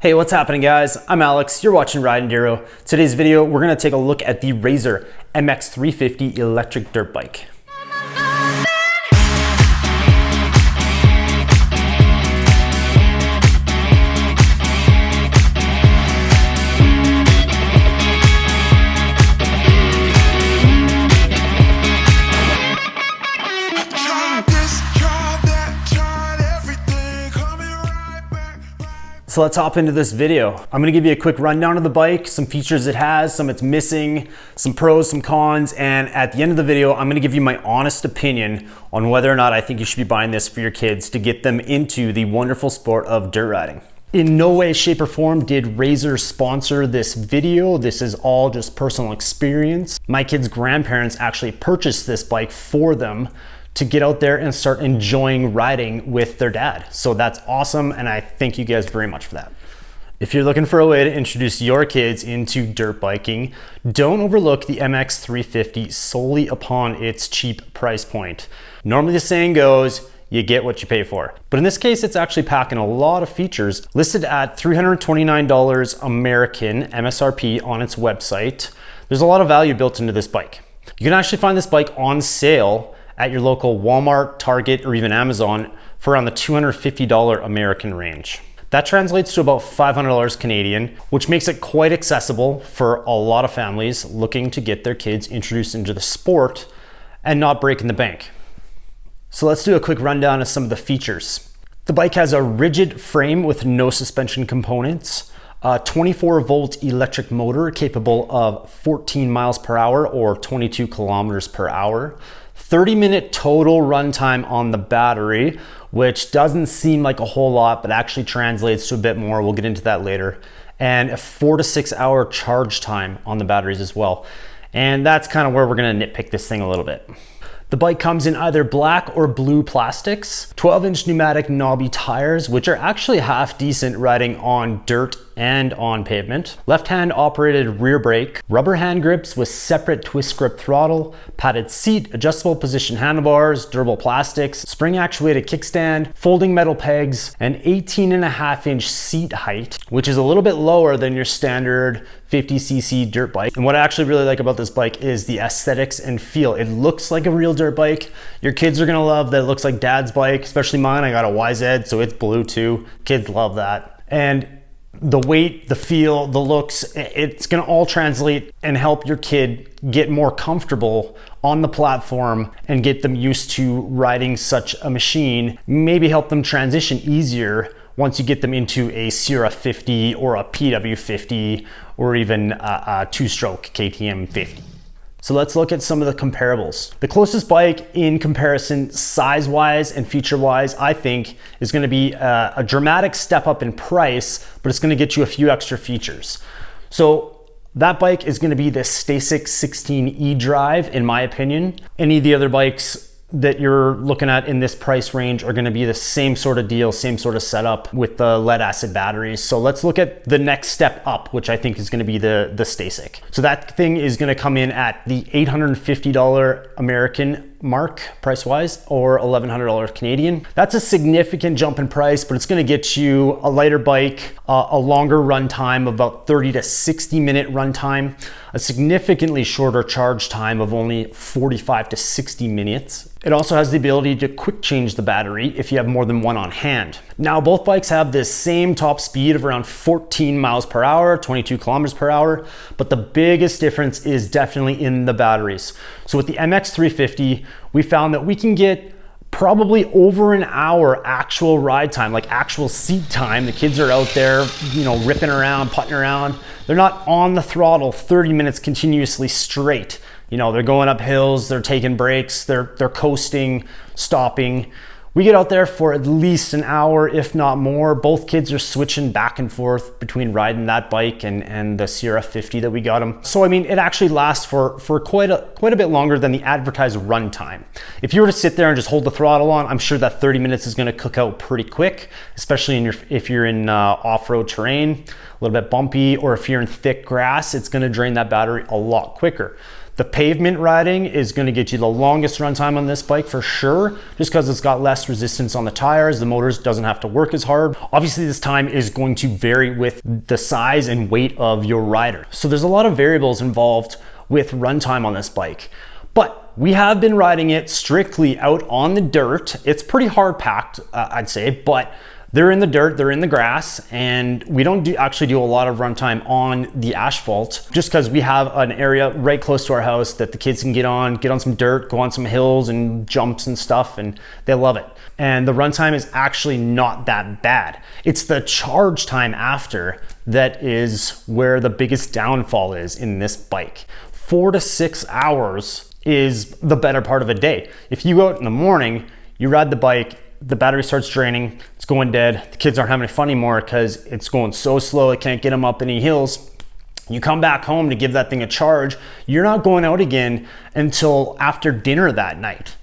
Hey, what's happening guys? I'm Alex, you're watching Ride.Enduro. Today's video, we're gonna take a look at the Razor MX350 electric dirt bike. So let's hop into this video. I'm gonna give you a quick rundown of the bike, some features it has, some it's missing, some pros, some cons, and at the end of the video, I'm gonna give you my honest opinion on whether or not I think you should be buying this for your kids to get them into the wonderful sport of dirt riding. In no way, shape, or form did Razor sponsor this video. This is all just personal experience. My kids' grandparents actually purchased this bike for them to get out there and start enjoying riding with their dad. So that's awesome, and I thank you guys very much for that. If you're looking for a way to introduce your kids into dirt biking, don't overlook the MX350 solely upon its cheap price point. Normally the saying goes, you get what you pay for. But in this case, it's actually packing a lot of features, listed at $329 American MSRP on its website. There's a lot of value built into this bike. You can actually find this bike on sale at your local Walmart, Target, or even Amazon for around the $250 American range. That translates to about $500 Canadian, which makes it quite accessible for a lot of families looking to get their kids introduced into the sport and not breaking the bank. So let's do a quick rundown of some of the features. The bike has a rigid frame with no suspension components, a 24-volt electric motor capable of 14 miles per hour or 22 kilometers per hour, 30-minute total runtime on the battery, which doesn't seem like a whole lot, but actually translates to a bit more. We'll get into that later. And a 4 to 6 hour charge time on the batteries as well. And that's kind of where we're gonna nitpick this thing a little bit. The bike comes in either black or blue plastics, 12-inch pneumatic knobby tires, which are actually half decent riding on dirt and on pavement. Left-hand operated rear brake, rubber hand grips with separate twist grip throttle, padded seat, adjustable position handlebars, durable plastics, spring actuated kickstand, folding metal pegs, and 18.5-inch seat height, which is a little bit lower than your standard 50cc dirt bike. And what I actually really like about this bike is the aesthetics and feel. It looks like a real dirt bike. Your kids are gonna love that it looks like dad's bike, especially mine. I got a YZ, so it's blue too. Kids love that. And the weight, the feel, the looks, it's gonna all translate and help your kid get more comfortable on the platform and get them used to riding such a machine. Maybe help them transition easier once you get them into a CRF50 or a PW50 or even a two-stroke KTM 50. So let's look at some of the comparables. The closest bike in comparison size-wise and feature-wise, I think, is gonna be a dramatic step up in price, but it's gonna get you a few extra features. So that bike is gonna be the Stasic 16E Drive, in my opinion. Any of the other bikes that you're looking at in this price range are gonna be the same sort of deal, same sort of setup with the lead acid batteries. So let's look at the next step up, which I think is gonna be the Stasic. So that thing is gonna come in at the $850 American mark price-wise, or $1,100 Canadian. That's a significant jump in price, but it's gonna get you a lighter bike, a longer run time of about 30 to 60 minute run time, a significantly shorter charge time of only 45 to 60 minutes. It also has the ability to quick change the battery if you have more than one on hand. Now, both bikes have this same top speed of around 14 miles per hour, 22 kilometers per hour, but the biggest difference is definitely in the batteries. So with the MX350, we found that we can get probably over an hour actual ride time, like actual seat time. The kids are out there, you know, ripping around, putting around. They're not on the throttle 30 minutes continuously straight. You know, they're going up hills, they're taking breaks, they're coasting, stopping. We get out there for at least an hour, if not more. Both kids are switching back and forth between riding that bike and the CRF50 that we got them. So I mean, it actually lasts for quite a bit longer than the advertised run time. If you were to sit there and just hold the throttle on, I'm sure that 30 minutes is gonna cook out pretty quick, especially if you're in off-road terrain, a little bit bumpy, or if you're in thick grass, it's gonna drain that battery a lot quicker. The pavement riding is going to get you the longest runtime on this bike for sure, just because it's got less resistance on the tires. The motor doesn't have to work as hard. Obviously, this time is going to vary with the size and weight of your rider. So there's a lot of variables involved with runtime on this bike. But we have been riding it strictly out on the dirt. It's pretty hard packed, I'd say, but they're in the dirt, they're in the grass, and we don't actually do a lot of runtime on the asphalt, just because we have an area right close to our house that the kids can get on some dirt, go on some hills and jumps and stuff, and they love it. And the runtime is actually not that bad. It's the charge time after that is where the biggest downfall is in this bike. 4 to 6 hours is the better part of a day. If you go out in the morning, you ride the bike, the battery starts draining, it's going dead, the kids aren't having fun anymore because it's going so slow, it can't get them up any hills. You come back home to give that thing a charge, you're not going out again until after dinner that night.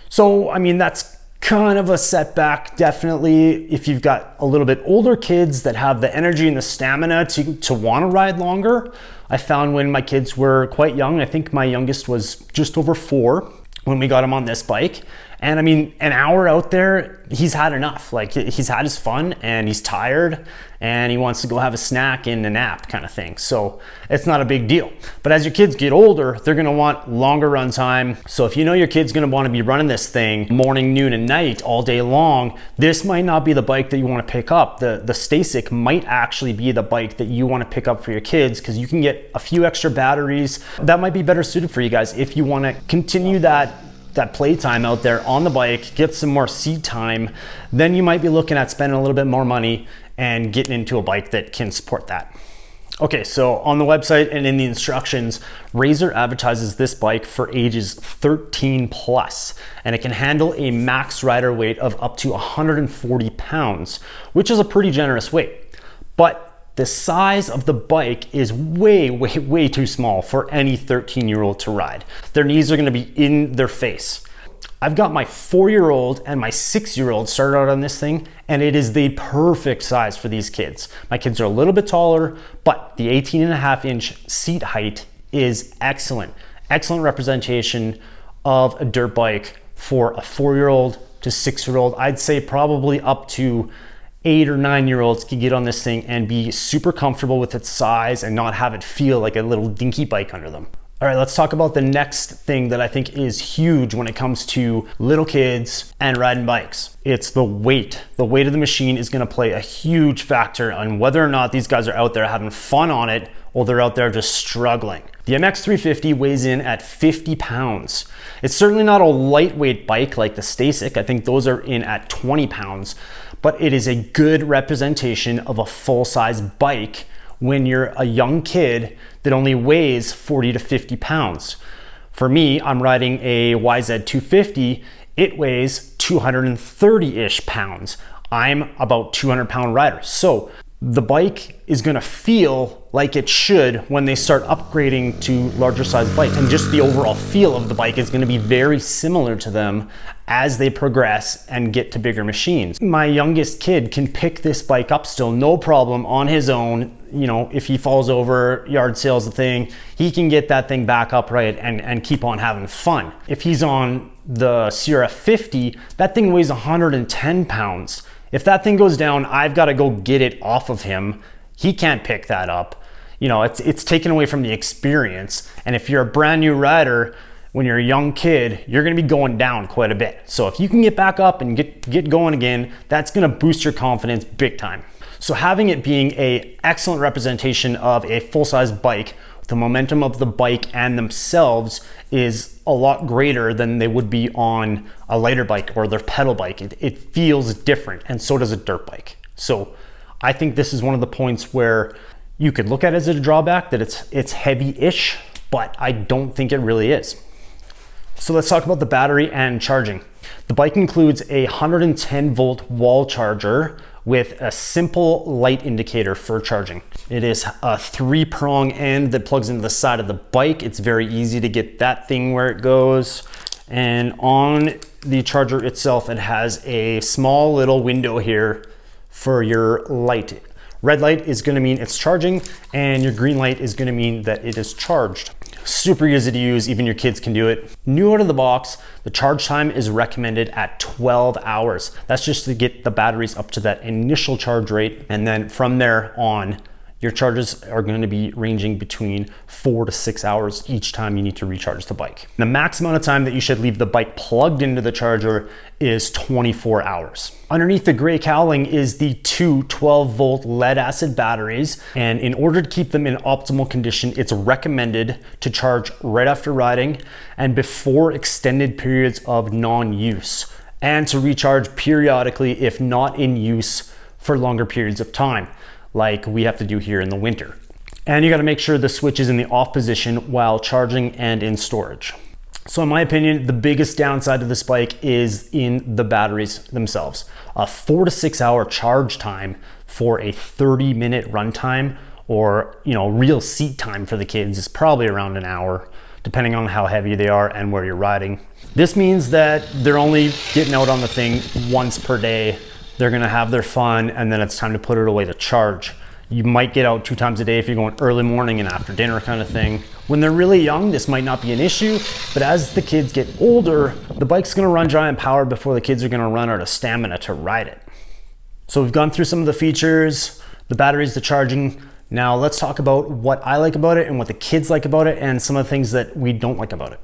So, I mean, that's kind of a setback, definitely, if you've got a little bit older kids that have the energy and the stamina to want to ride longer. I found when my kids were quite young, I think my youngest was just over 4 when we got him on this bike. And I mean, an hour out there, he's had enough. Like, he's had his fun and he's tired and he wants to go have a snack and a nap kind of thing. So it's not a big deal. But as your kids get older, they're gonna want longer run time. So if you know your kid's gonna wanna be running this thing morning, noon, and night all day long, this might not be the bike that you wanna pick up. The Stasic might actually be the bike that you wanna pick up for your kids, because you can get a few extra batteries. That might be better suited for you guys if you wanna continue that playtime out there on the bike, get some more seat time. Then you might be looking at spending a little bit more money and getting into a bike that can support that. Okay, so on the website and in the instructions, Razor advertises this bike for ages 13 plus, and it can handle a max rider weight of up to 140 pounds, which is a pretty generous weight. But the size of the bike is way too small for any 13-year-old to ride. Their knees are gonna be in their face. I've got my 4-year-old and my 6-year-old started out on this thing, and it is the perfect size for these kids. My kids are a little bit taller, but the 18.5-inch seat height is excellent. Excellent representation of a dirt bike for a 4-year-old to 6-year-old. I'd say probably up to 8 or 9-year-olds can get on this thing and be super comfortable with its size and not have it feel like a little dinky bike under them. All right, let's talk about the next thing that I think is huge when it comes to little kids and riding bikes. It's the weight. The weight of the machine is gonna play a huge factor on whether or not these guys are out there having fun on it or they're out there just struggling. The MX350 weighs in at 50 pounds. It's certainly not a lightweight bike like the Stasic. I think those are in at 20 pounds, but it is a good representation of a full-size bike when you're a young kid that only weighs 40 to 50 pounds. For me, I'm riding a YZ250. It weighs 230-ish pounds. I'm about 200-pound rider. So the bike is gonna feel like it should when they start upgrading to larger size bike, and just the overall feel of the bike is gonna be very similar to them as they progress and get to bigger machines. My youngest kid can pick this bike up still, no problem, on his own. You know, if he falls over, yard sales the thing, he can get that thing back upright and keep on having fun. If he's on the CRF50, that thing weighs 110 pounds. If that thing goes down, I've got to go get it off of him. He can't pick that up. You know, it's taken away from the experience. And if you're a brand new rider, when you're a young kid, you're gonna be going down quite a bit. So if you can get back up and get going again, that's gonna boost your confidence big time. So having it being an excellent representation of a full-size bike, the momentum of the bike and themselves is a lot greater than they would be on a lighter bike or their pedal bike. It feels different, and so does a dirt bike. So I think this is one of the points where you could look at it as a drawback, that it's heavy-ish, but I don't think it really is. So let's talk about the battery and charging. The bike includes a 110 volt wall charger with a simple light indicator for charging. It is a 3-prong end that plugs into the side of the bike. It's very easy to get that thing where it goes. And on the charger itself, it has a small little window here for your light. Red light is gonna mean it's charging, and your green light is gonna mean that it is charged. super easy to use, even your kids can do it. New out of the box, the charge time is recommended at 12 hours. That's just to get the batteries up to that initial charge rate, and then from there on, your charges are going to be ranging between 4 to 6 hours each time you need to recharge the bike. The max amount of time that you should leave the bike plugged into the charger is 24 hours. Underneath the gray cowling is the two 12-volt lead acid batteries, and in order to keep them in optimal condition, it's recommended to charge right after riding and before extended periods of non-use, and to recharge periodically if not in use for longer periods of time, like we have to do here in the winter. And you got to make sure the switch is in the off position while charging and in storage. So in my opinion, the biggest downside to this bike is in the batteries themselves. A 4 to 6 hour charge time for a 30-minute runtime, or real seat time for the kids, is probably around an hour, depending on how heavy they are and where you're riding. This means that they're only getting out on the thing once per day. They're gonna have their fun, and then it's time to put it away to charge. You might get out 2 times a day if you're going early morning and after dinner kind of thing. When they're really young, this might not be an issue, but as the kids get older, the bike's gonna run dry on power before the kids are gonna run out of stamina to ride it. So we've gone through some of the features, the batteries, the charging. Now let's talk about what I like about it and what the kids like about it, and some of the things that we don't like about it.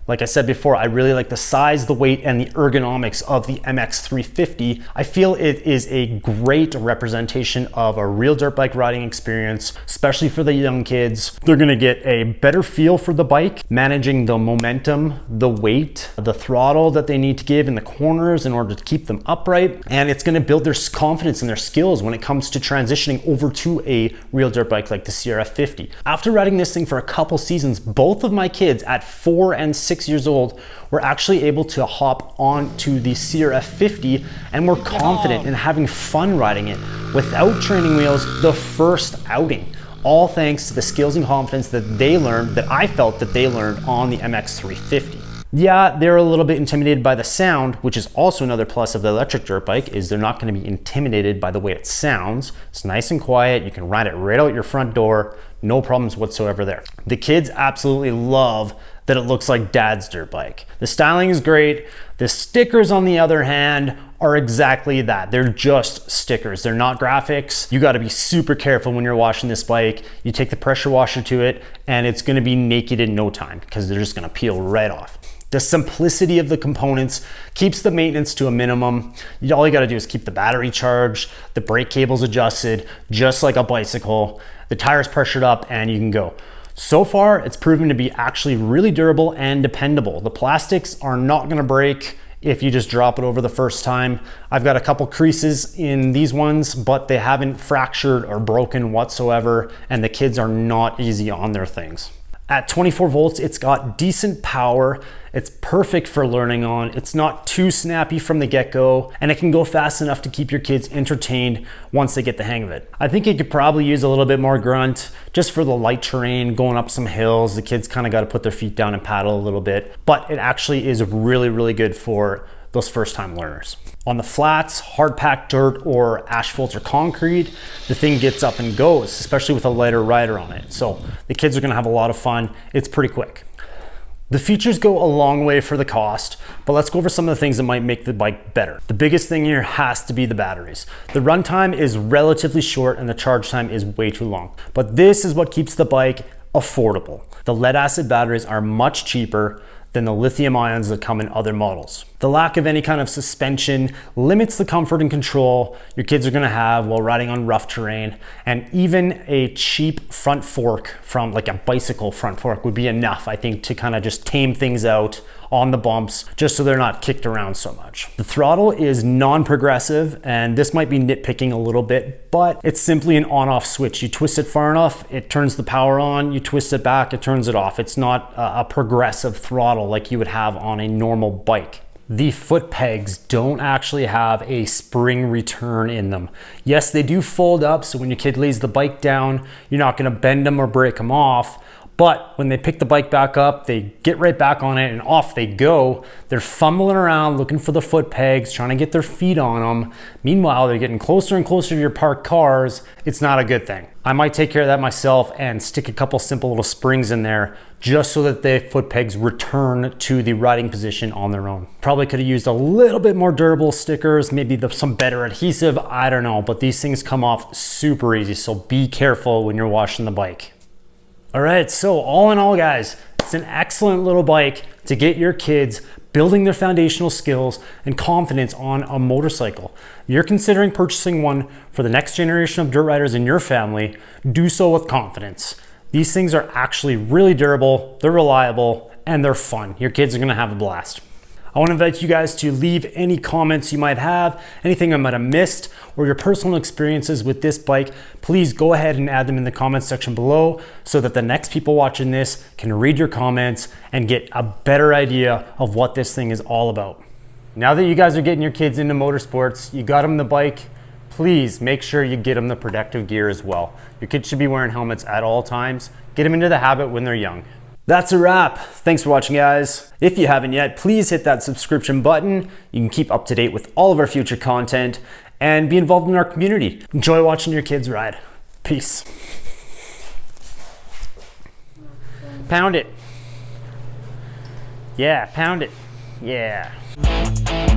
Like I said before, I really like the size, the weight, and the ergonomics of the MX350. I feel it is a great representation of a real dirt bike riding experience, especially for the young kids. They're gonna get a better feel for the bike, managing the momentum, the weight, the throttle that they need to give in the corners in order to keep them upright. And it's gonna build their confidence and their skills when it comes to transitioning over to a real dirt bike like the CRF50. After riding this thing for a couple seasons, both of my kids at 4 and 6 years old were actually able to hop onto the CRF50 and were confident in having fun riding it without training wheels the first outing. All thanks to the skills and confidence that they learned, that I felt that they learned on the MX350. Yeah, they're a little bit intimidated by the sound, which is also another plus of the electric dirt bike, is they're not going to be intimidated by the way it sounds. It's nice and quiet. You can ride it right out your front door. No problems whatsoever there. The kids absolutely love that it looks like dad's dirt bike. The styling is great. The stickers, on the other hand, are exactly that. They're just stickers. They're not graphics. You got to be super careful when you're washing this bike. You take the pressure washer to it and it's going to be naked in no time because they're just going to peel right off. The simplicity of the components keeps the maintenance to a minimum. All you got to do is keep the battery charged, the brake cables adjusted, just like a bicycle, the tires pressured up, and you can go. So far, it's proven to be actually really durable and dependable. The plastics are not gonna break if you just drop it over the first time. I've got a couple creases in these ones, but they haven't fractured or broken whatsoever, and the kids are not easy on their things. At 24 volts, it's got decent power. It's perfect for learning on. It's not too snappy from the get-go, and it can go fast enough to keep your kids entertained once they get the hang of it. I think it could probably use a little bit more grunt just for the light terrain, going up some hills. The kids kind of got to put their feet down and paddle a little bit, but it actually is really, really good for those first-time learners. On the flats, hard-packed dirt or asphalt or concrete, the thing gets up and goes, especially with a lighter rider on it. So the kids are gonna have a lot of fun. It's pretty quick. The features go a long way for the cost, but let's go over some of the things that might make the bike better. The biggest thing here has to be the batteries. The runtime is relatively short and the charge time is way too long, but this is what keeps the bike affordable. The lead acid batteries are much cheaper than the lithium ions that come in other models. The lack of any kind of suspension limits the comfort and control your kids are gonna have while riding on rough terrain, and even a cheap front fork from like a bicycle front fork would be enough, I think, to kind of just tame things out on the bumps, just so they're not kicked around so much. The throttle is non-progressive, and this might be nitpicking a little bit, but it's simply an on-off switch. You twist it far enough, it turns the power on, you twist it back, it turns it off. It's not a progressive throttle like you would have on a normal bike. The foot pegs don't actually have a spring return in them. Yes, they do fold up, so when your kid lays the bike down, you're not gonna bend them or break them off, But when they pick the bike back up, they get right back on it and off they go. They're fumbling around looking for the foot pegs, trying to get their feet on them. Meanwhile, they're getting closer and closer to your parked cars. It's not a good thing. I might take care of that myself and stick a couple simple little springs in there just so that the foot pegs return to the riding position on their own. Probably could have used a little bit more durable stickers, maybe some better adhesive, I don't know, but these things come off super easy, so be careful when you're washing the bike. All right, so all in all, guys, it's an excellent little bike to get your kids building their foundational skills and confidence on a motorcycle. You're considering purchasing one for the next generation of dirt riders in your family, do so with confidence. These things are actually really durable, they're reliable, and they're fun. Your kids are gonna have a blast. I want to invite you guys to leave any comments you might have, anything I might have missed, or your personal experiences with this bike. Please go ahead and add them in the comments section below so that the next people watching this can read your comments and get a better idea of what this thing is all about. Now that you guys are getting your kids into motorsports, you got them the bike, please make sure you get them the protective gear as well. Your kids should be wearing helmets at all times. Get them into the habit when they're young. That's a wrap. Thanks for watching, guys. If you haven't yet, please hit that subscription button. You can keep up to date with all of our future content and be involved in our community. Enjoy watching your kids ride. Peace. Pound it. Yeah, pound it. Yeah.